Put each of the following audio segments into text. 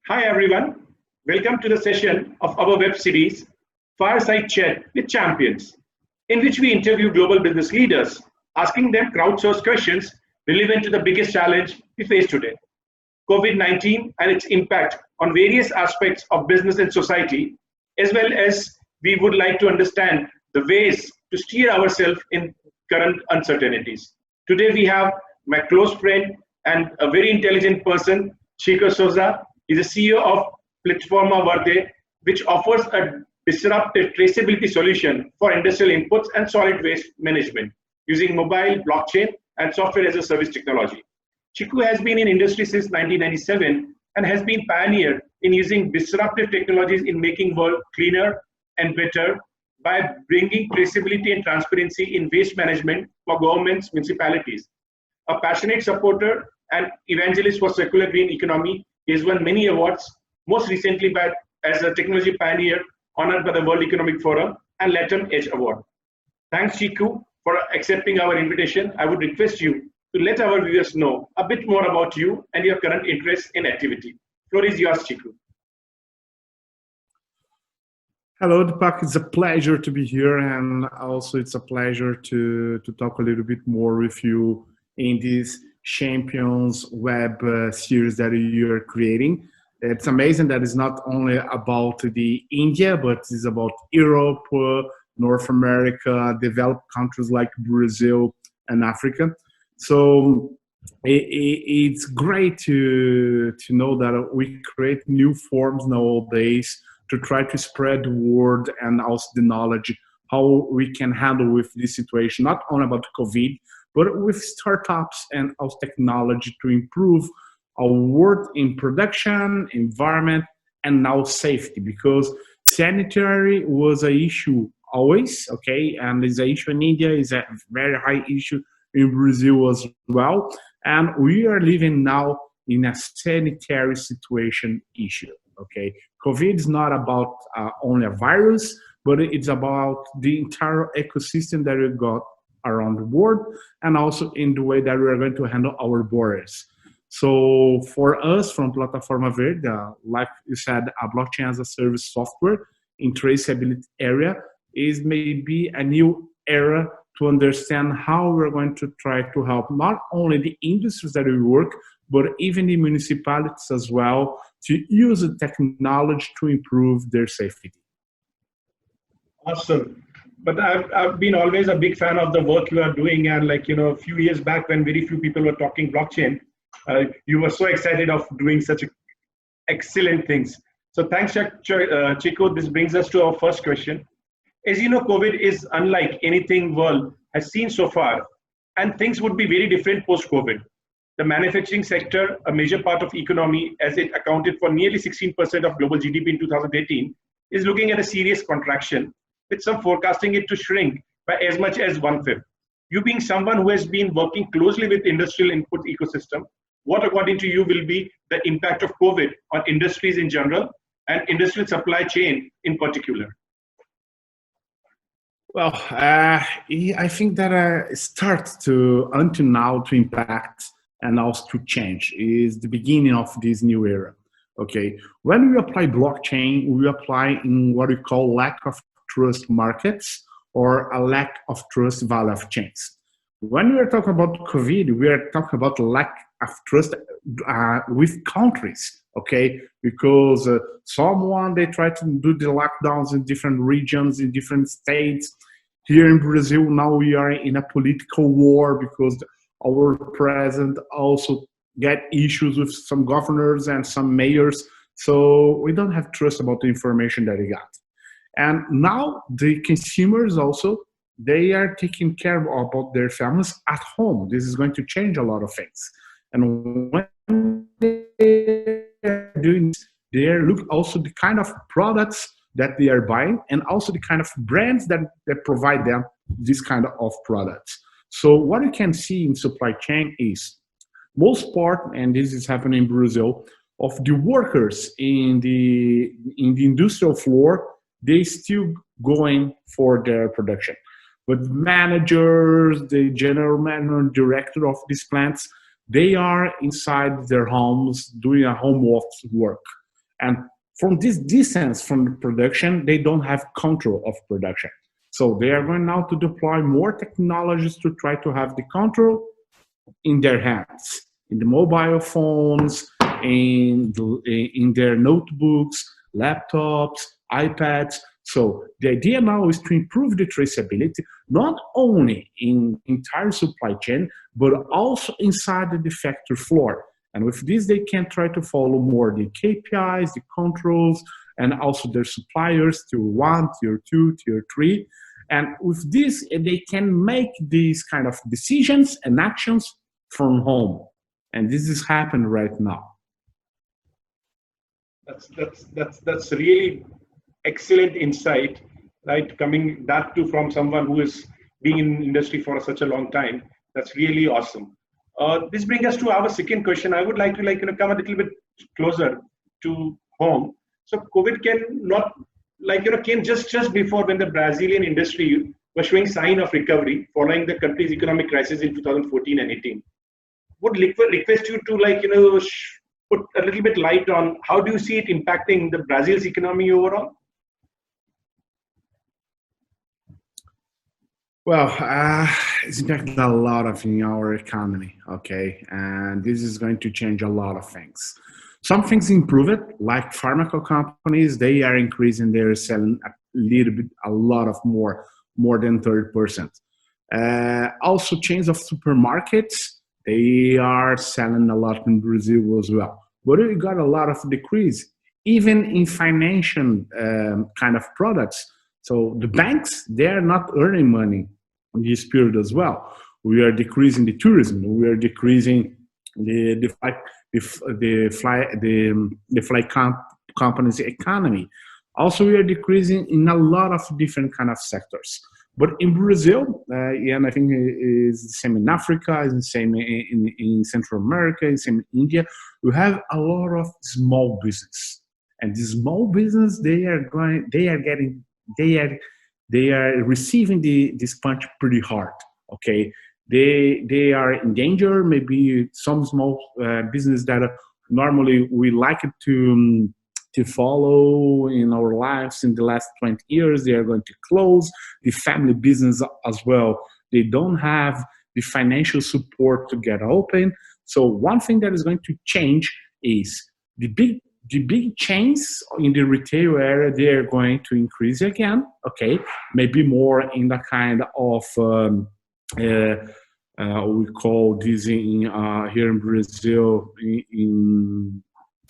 Hi everyone, welcome to the session of our web series Fireside Chat with Champions, in which we interview global business leaders, asking them crowdsourced questions relevant to the biggest challenge we face today, COVID-19 and its impact on various aspects of business and society, as well as we would like to understand the ways to steer ourselves in current uncertainties. Today we have my close friend and a very intelligent person, Chicko Souza. He's the CEO of PlataformaVerde, which offers a disruptive traceability solution for industrial inputs and solid waste management using mobile, blockchain, and software as a service technology. Chicko has been in industry since 1997 and has been pioneer in using disruptive technologies in making world cleaner and better by bringing traceability and transparency in waste management for governments, municipalities. A passionate supporter and evangelist for circular green economy, he has won many awards, most recently as a technology pioneer honored by the World Economic Forum and Latam Edge Award. Thanks, Chicko, for accepting our invitation. I would request you to let our viewers know a bit more about you and your current interest in activity. Floor is yours, Chicko. Hello, Deepak. It's a pleasure to be here, and also it's a pleasure to talk a little bit more with you in this Champions web series that you're creating. It's amazing that it's not only about the India, but it's about Europe, North America, developed countries like Brazil and Africa. So it's great to know that we create new forms nowadays to try to spread the word and also the knowledge how we can handle with this situation, not only about COVID, but with startups and also technology to improve our work in production, environment, and now safety, because sanitary was an issue always, okay, and is an issue in India, is a very high issue in Brazil as well, and we are living now in a sanitary situation issue, okay. COVID is not about only a virus, but it's about the entire ecosystem that we got around the world, and also in the way that we are going to handle our borders. So for us from PlataformaVerde, like you said, a blockchain as a service software in traceability area is maybe a new era to understand how we're going to try to help not only the industries that we work, but even the municipalities as well to use the technology to improve their safety. Awesome. But I've been always a big fan of the work you are doing, and a few years back when very few people were talking blockchain, you were so excited of doing such excellent things. So thanks, Chicko. This brings us to our first question. As you know, COVID is unlike anything world has seen so far, and things would be very different post-COVID. The manufacturing sector, a major part of economy, as it accounted for nearly 16% of global GDP in 2018, is looking at a serious contraction, with some forecasting it to shrink by as much as 1/5. You being someone who has been working closely with industrial input ecosystem, what according to you will be the impact of COVID on industries in general and industrial supply chain in particular? Well, I think that it starts to, until now, to impact and also to change is the beginning of this new era. Okay, when we apply blockchain, we apply in what we call lack of trust markets or a lack of trust value of chains. When we are talking about COVID, we are talking about lack of trust with countries, okay? Because they try to do the lockdowns in different regions, in different states. Here in Brazil, now we are in a political war because our president also get issues with some governors and some mayors. So we don't have trust about the information that we got. And now the consumers also, they are taking care about their families at home. This is going to change a lot of things. And when they are doing this, they look also the kind of products that they are buying and also the kind of brands that provide them this kind of products. So what you can see in supply chain is most part, and this is happening in Brazil, of the workers in the industrial floor, they still going for their production. But managers, the general manager, director of these plants, they are inside their homes doing a home office work. And from this distance from the production, they don't have control of production. So they are going now to deploy more technologies to try to have the control in their hands, in the mobile phones, in their notebooks, laptops, iPads. So the idea now is to improve the traceability, not only in entire supply chain, but also inside the factory floor. And with this, they can try to follow more the KPIs, the controls, and also their suppliers, tier 1, tier 2, tier 3. And with this, they can make these kind of decisions and actions from home. And this is happening right now. That's really excellent insight, right? Coming that too from someone who is being in industry for such a long time. That's really awesome. This brings us to our second question. I would like to come a little bit closer to home. So COVID came just before, when the Brazilian industry was showing sign of recovery following the country's economic crisis in 2014 and 18. Would request you to put a little bit light on how do you see it impacting the Brazil's economy overall? Well, it's impacted a lot of in our economy, okay? And this is going to change a lot of things. Some things improve it, like pharmaceutical companies, they are increasing their selling a lot of more than 30%. Also chains of supermarkets, they are selling a lot in Brazil as well. But we got a lot of decrease, even in financial kind of products. So the banks, they are not earning money in this period as well. We are decreasing the tourism. We are decreasing the flight companies' economy. Also, we are decreasing in a lot of different kind of sectors. But in Brazil, and I think it's the same in Africa, it's the same in Central America, it's the same in India, we have a lot of small business. And the small business, they are receiving this punch pretty hard, okay? They are in danger. Maybe some small business that normally we like it to follow in our lives in the last 20 years, they are going to close. The family business as well, they don't have the financial support to get open. So one thing that is going to change is the big chains in the retail area, they are going to increase again, okay? Maybe more in the kind of, we call this here in Brazil, in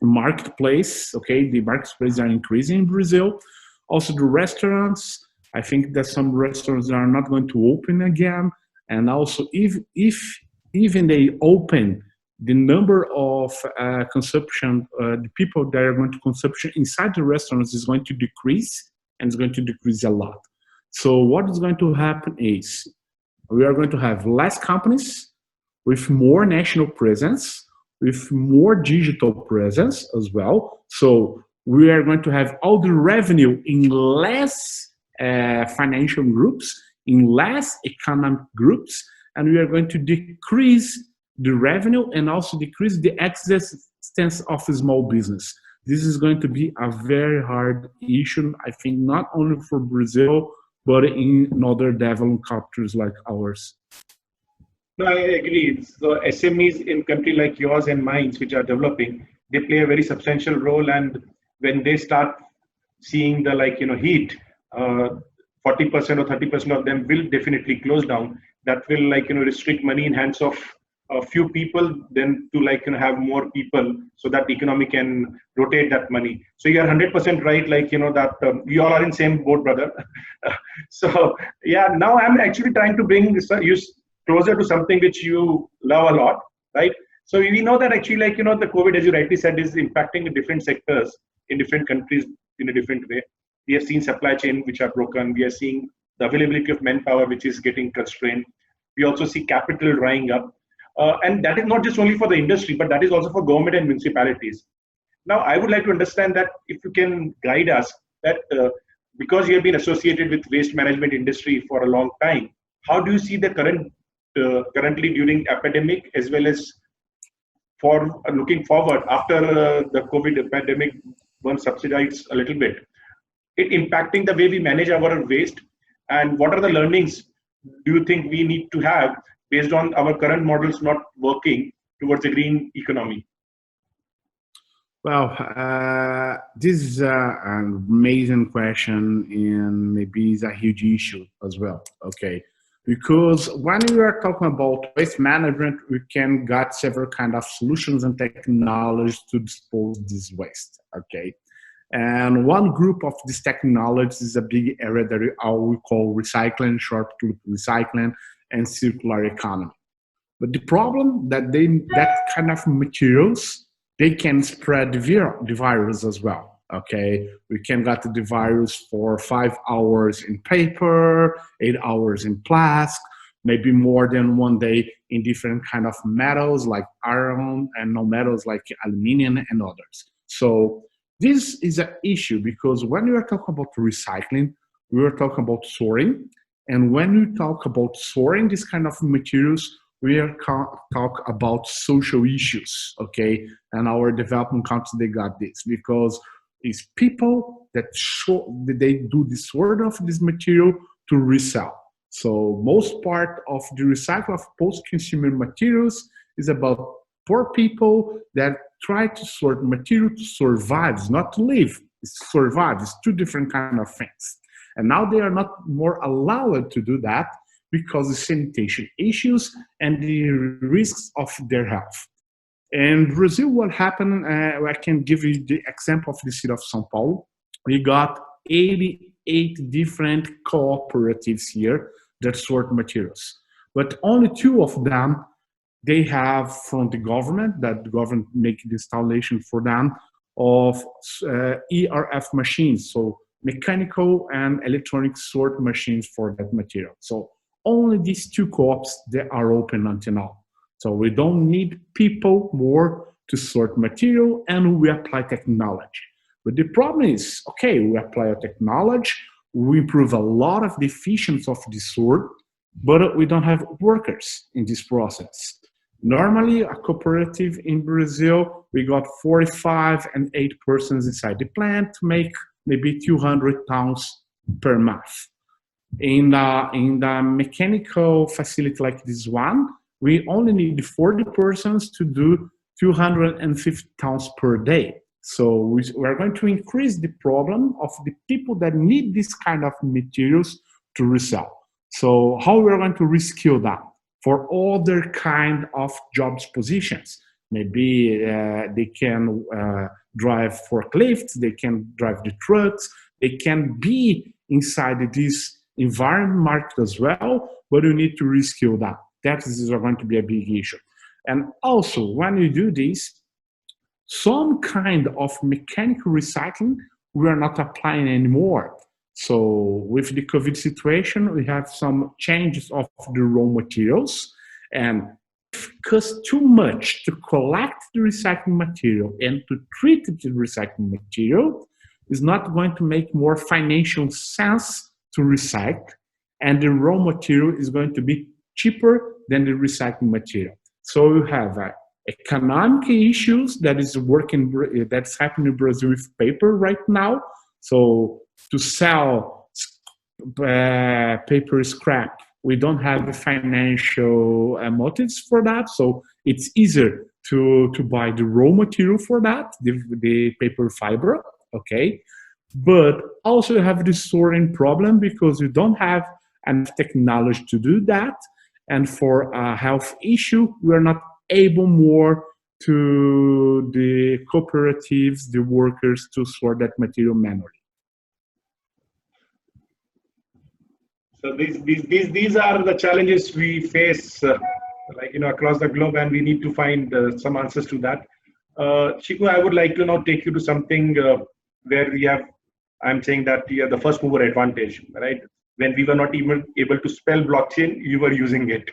marketplace, okay? The marketplaces are increasing in Brazil. Also the restaurants, I think that some restaurants are not going to open again. And also if even they open, the number of consumption, the people that are going to consumption inside the restaurants is going to decrease, and it's going to decrease a lot. So what is going to happen is we are going to have less companies with more national presence, with more digital presence as well. So we are going to have all the revenue in less financial groups, in less economic groups, and we are going to decrease the revenue and also decrease the existence of a small business. This is going to be a very hard issue, I think, not only for Brazil, but in other developed countries like ours. No, I agree. So SMEs in country like yours and mine, which are developing, they play a very substantial role. And when they start seeing the heat, 40% or 30% of them will definitely close down. That will restrict money in hands of a few people, then to have more people, so that the economy can rotate that money. So you are 100% right, that we all are in same boat, brother. So yeah, now I'm actually trying to bring you closer to something which you love a lot, right? So we know that actually the COVID, as you rightly said, is impacting different sectors in different countries in a different way. We have seen supply chain which are broken. We are seeing the availability of manpower which is getting constrained. We also see capital drying up. And that is not just only for the industry, but that is also for government and municipalities. Now, I would like to understand that if you can guide us, that because you have been associated with waste management industry for a long time, how do you see the currently during epidemic, as well as for looking forward after the COVID pandemic one subsidize a little bit, it impacting the way we manage our waste? And what are the learnings do you think we need to have based on our current models not working towards a green economy? Well, this is an amazing question, and maybe it's a huge issue as well. Okay, because when we are talking about waste management, we can get several kind of solutions and technologies to dispose this waste. Okay, and one group of these technologies is a big area that we call recycling, short recycling, and circular economy. But the problem that that kind of materials, they can spread the virus as well. Okay, we can get the virus for 5 hours in paper, 8 hours in plastic, maybe more than 1 day in different kind of metals like iron, and non-metals like aluminum and others. So this is an issue because when we are talking about recycling, we are talking about sorting. And when we talk about sorting this kind of materials, we are talk about social issues, okay? And our development countries, they got this because it's people that they do the sort of this material to resell. So most part of the recycle of post-consumer materials is about poor people that try to sort material to survive, not to live. It's to survive. It's two different kind of things. And now they are not more allowed to do that because of sanitation issues and the risks of their health. In Brazil, what happened, I can give you the example of the city of São Paulo. We got 88 different cooperatives here that sort materials. But only 2 of them, they have from the government, that the government make the installation for them of ERF machines, so mechanical and electronic sort machines for that material. So only these 2 co-ops that are open until now. So we don't need people more to sort material, and we apply technology. But the problem is, okay, we apply technology, we improve a lot of the efficiency of the sort, but we don't have workers in this process. Normally, a cooperative in Brazil, we got 45 and 8 persons inside the plant to make maybe 200 tons per month. In the mechanical facility like this one, we only need 40 persons to do 250 tons per day. So we're going to increase the problem of the people that need this kind of materials to resell. So how we're going to reskill them for other kind of jobs positions? Maybe they can drive forklifts, they can drive the trucks, they can be inside this environment market as well, but you need to reskill that. That is going to be a big issue. And also, when you do this, some kind of mechanical recycling, we are not applying anymore. So with the COVID situation, we have some changes of the raw materials, and it costs too much to collect the recycling material and to treat the recycling material is not going to make more financial sense to recycle, and the raw material is going to be cheaper than the recycling material. So you have economic issues that is that's happening in Brazil with paper right now. So to sell paper scrap, we don't have financial motives for that. So it's easier to buy the raw material for that, the paper fiber, okay? But also you have the sorting problem because you don't have enough technology to do that. And for a health issue, we're not able more to the cooperatives, the workers to sort that material manually. So these are the challenges we face, across the globe, and we need to find some answers to that. Chicko, I would like to now take you to something where we have. I'm saying that we have the first mover advantage, right? When we were not even able to spell blockchain, you were using it,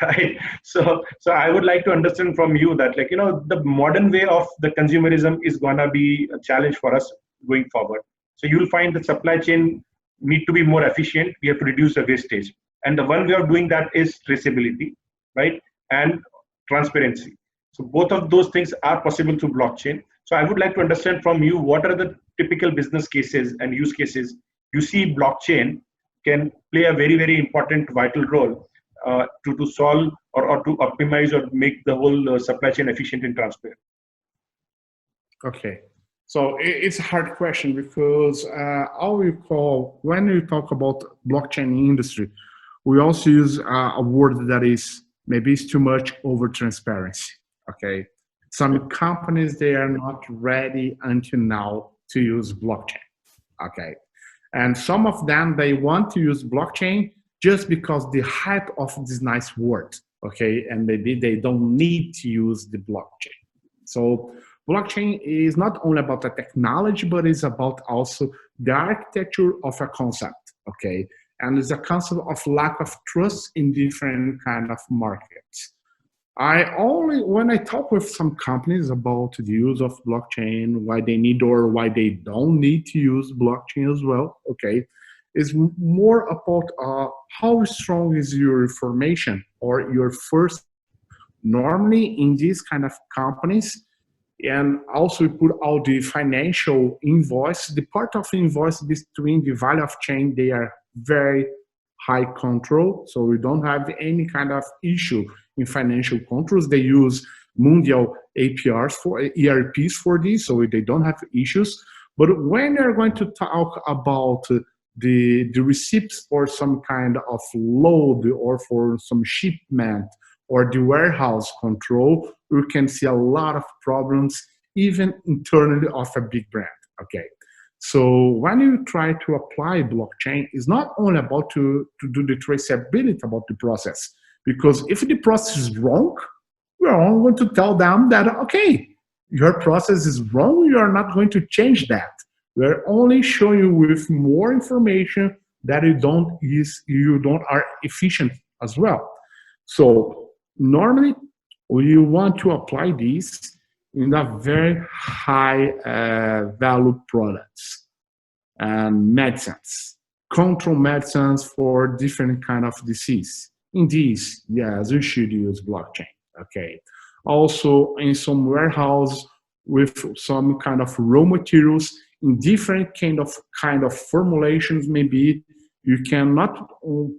right? So I would like to understand from you that, the modern way of the consumerism is gonna be a challenge for us going forward. So you'll find the supply chain need to be more efficient. We have to reduce the wastage, and the one way of doing that is traceability, right? And transparency. So both of those things are possible through blockchain. So I would like to understand from you, what are the typical business cases and use cases you see blockchain can play a very, very important vital role to solve or to optimize or make the whole supply chain efficient and transparent? Okay. So it's a hard question because when we talk about blockchain industry, we also use a word that is maybe it's too much over transparency. Okay. Some companies, they are not ready until now to use blockchain. Okay. And some of them, they want to use blockchain just because the hype of this nice word. Okay. And maybe they don't need to use the blockchain. So blockchain is not only about the technology, but it's about also the architecture of a concept, okay? And it's a concept of lack of trust in different kind of markets. When I talk with some companies about the use of blockchain, why they need or why they don't need to use blockchain as well, okay? Is more about how strong is your information or your first, normally in these kind of companies, and also we put all the financial invoice, the part of the invoice between the value of chain, they are very high control. So we don't have any kind of issue in financial controls. They use Mundial APRs for ERPs for this, so they don't have issues. But when they're going to talk about the receipts for some kind of load or for some shipment, or the warehouse control, we can see a lot of problems, even internally of a big brand, okay? So when you try to apply blockchain, it's not only about to do the traceability about the process, because if the process is wrong, we're only going to tell them that, okay, your process is wrong, you are not going to change that. We're only showing you with more information that you don't are efficient as well. So normally, we want to apply these in a very high value products and medicines, control medicines for different kind of disease. In these, yes, you should use blockchain, okay? Also, in some warehouse with some kind of raw materials in different kind of formulations, maybe you cannot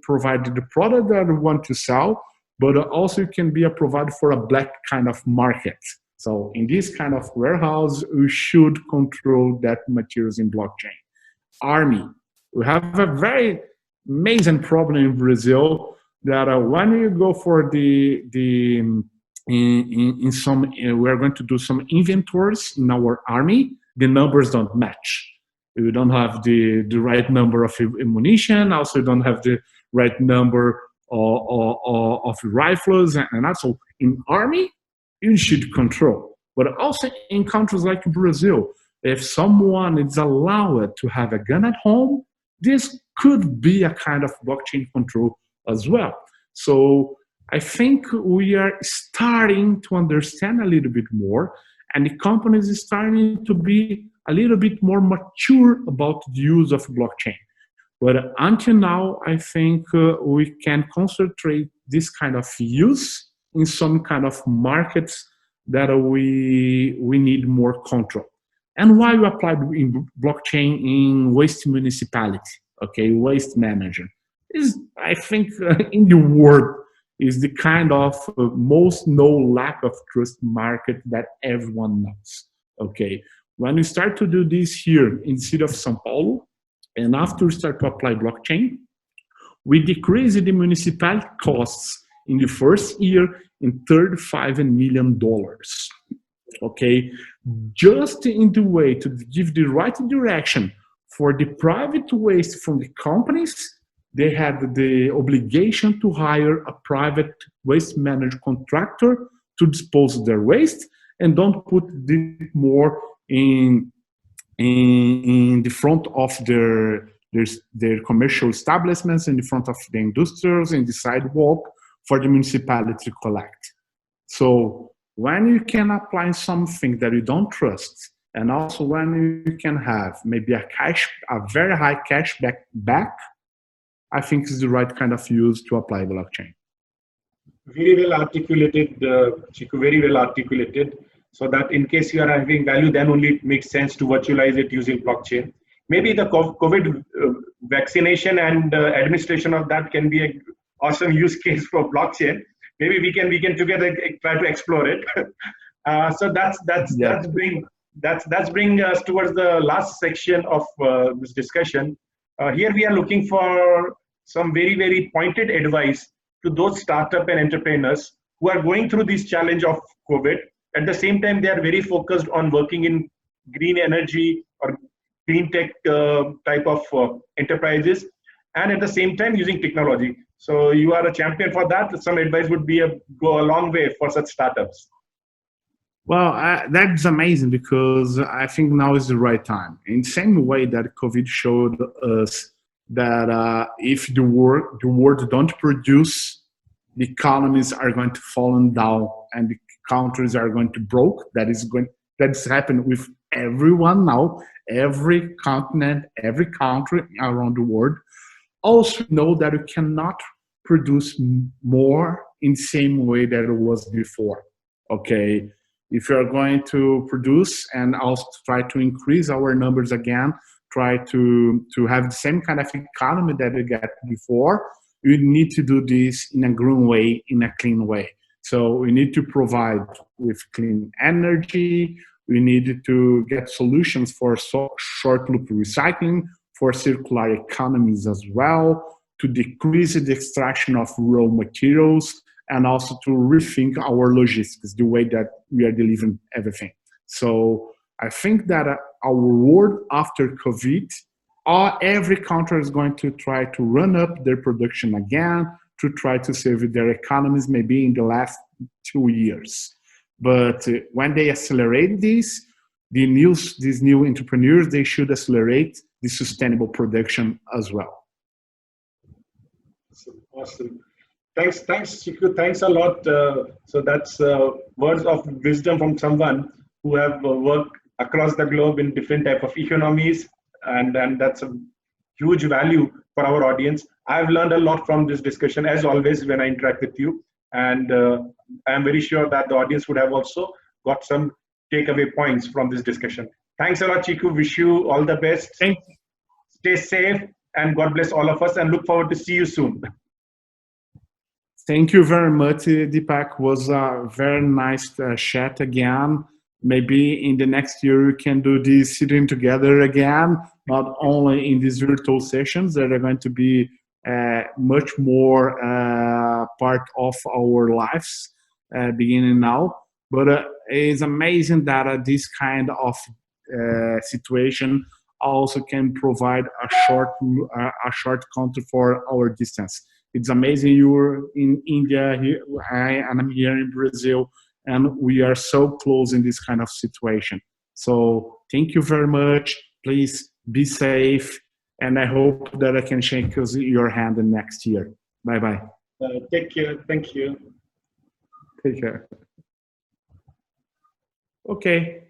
provide the product that you want to sell, but also it can be a provider for a black kind of market. So in this kind of warehouse, we should control that materials in blockchain. Army, we have a very amazing problem in Brazil that when you go for we're going to do some inventories in our army, the numbers don't match. We don't have the right number of ammunition, also don't have the right number of rifles, and also in army, you should control. But also in countries like Brazil, if someone is allowed to have a gun at home, this could be a kind of blockchain control as well. So I think we are starting to understand a little bit more, and the companies are starting to be a little bit more mature about the use of blockchain. But until now, I think we can concentrate this kind of use in some kind of markets that we need more control. And why we applied in blockchain in waste municipality, okay, waste manager, is, I think, in the world, is the kind of most lack of trust market that everyone knows, okay? When we start to do this here in the city of São Paulo, and after we start to apply blockchain, we decrease the municipality costs in the first year in $35 million, okay? Just in the way to give the right direction for the private waste from the companies, they had the obligation to hire a private waste management contractor to dispose of their waste and don't put it more in the front of their commercial establishments, in the front of the industries, in the sidewalk for the municipality to collect. So when you can apply something that you don't trust, and also when you can have maybe a very high cash back, I think is the right kind of use to apply blockchain. Very well articulated, Chicko, very well articulated. so that in case you are having value, then only it makes sense to virtualize it using blockchain. Maybe the COVID vaccination and administration of that can be an awesome use case for blockchain. Maybe we can together try to explore it. So that's bring us towards the last section of this discussion. Here we are looking for some very pointed advice to those startup and entrepreneurs who are going through this challenge of COVID. At the same time, they are very focused on working in green energy or clean tech type of enterprises, and at the same time using technology. So you are a champion for that. Some advice would be go a long way for such startups. Well, that's amazing, because I think now is the right time. In the same way that COVID showed us that if the world don't produce, the economies are going to fall down and the countries are going to broke. That's happened with everyone now, every continent, every country around the world. Also know that you cannot produce more in the same way that it was before. Okay. If you're going to produce and also try to increase our numbers again, try to have the same kind of economy that we got before, you need to do this in a green way, in a clean way. So we need to provide with clean energy. We need to get solutions for short loop recycling, for circular economies as well, to decrease the extraction of raw materials, and also to rethink our logistics, the way that we are delivering everything. So I think that our world after COVID, every country is going to try to run up their production again, to try to save their economies, maybe in the last 2 years. But when they accelerate this, these new entrepreneurs, they should accelerate the sustainable production as well. Awesome. Thanks, Chicko. Thanks a lot. So that's words of wisdom from someone who have worked across the globe in different type of economies, and that's a huge value for our audience. I've learned a lot from this discussion, as always, when I interact with you, and I'm very sure that the audience would have also got some takeaway points from this discussion. Thanks a lot, Chicko. Wish you all the best. Thanks. Stay safe, and God bless all of us, and look forward to see you soon. Thank you very much, Deepak. It was a very nice chat again. Maybe in the next year we can do this sitting together again, not only in these virtual sessions that are going to be much more part of our lives beginning now. But it's amazing that this kind of situation also can provide a short content for our distance. It's amazing you're in India, and I'm here in Brazil, and we are so close in this kind of situation. So thank you very much. Please be safe, and I hope that I can shake your hand in next year. Bye-bye. Take care. Thank you. Take care. Okay.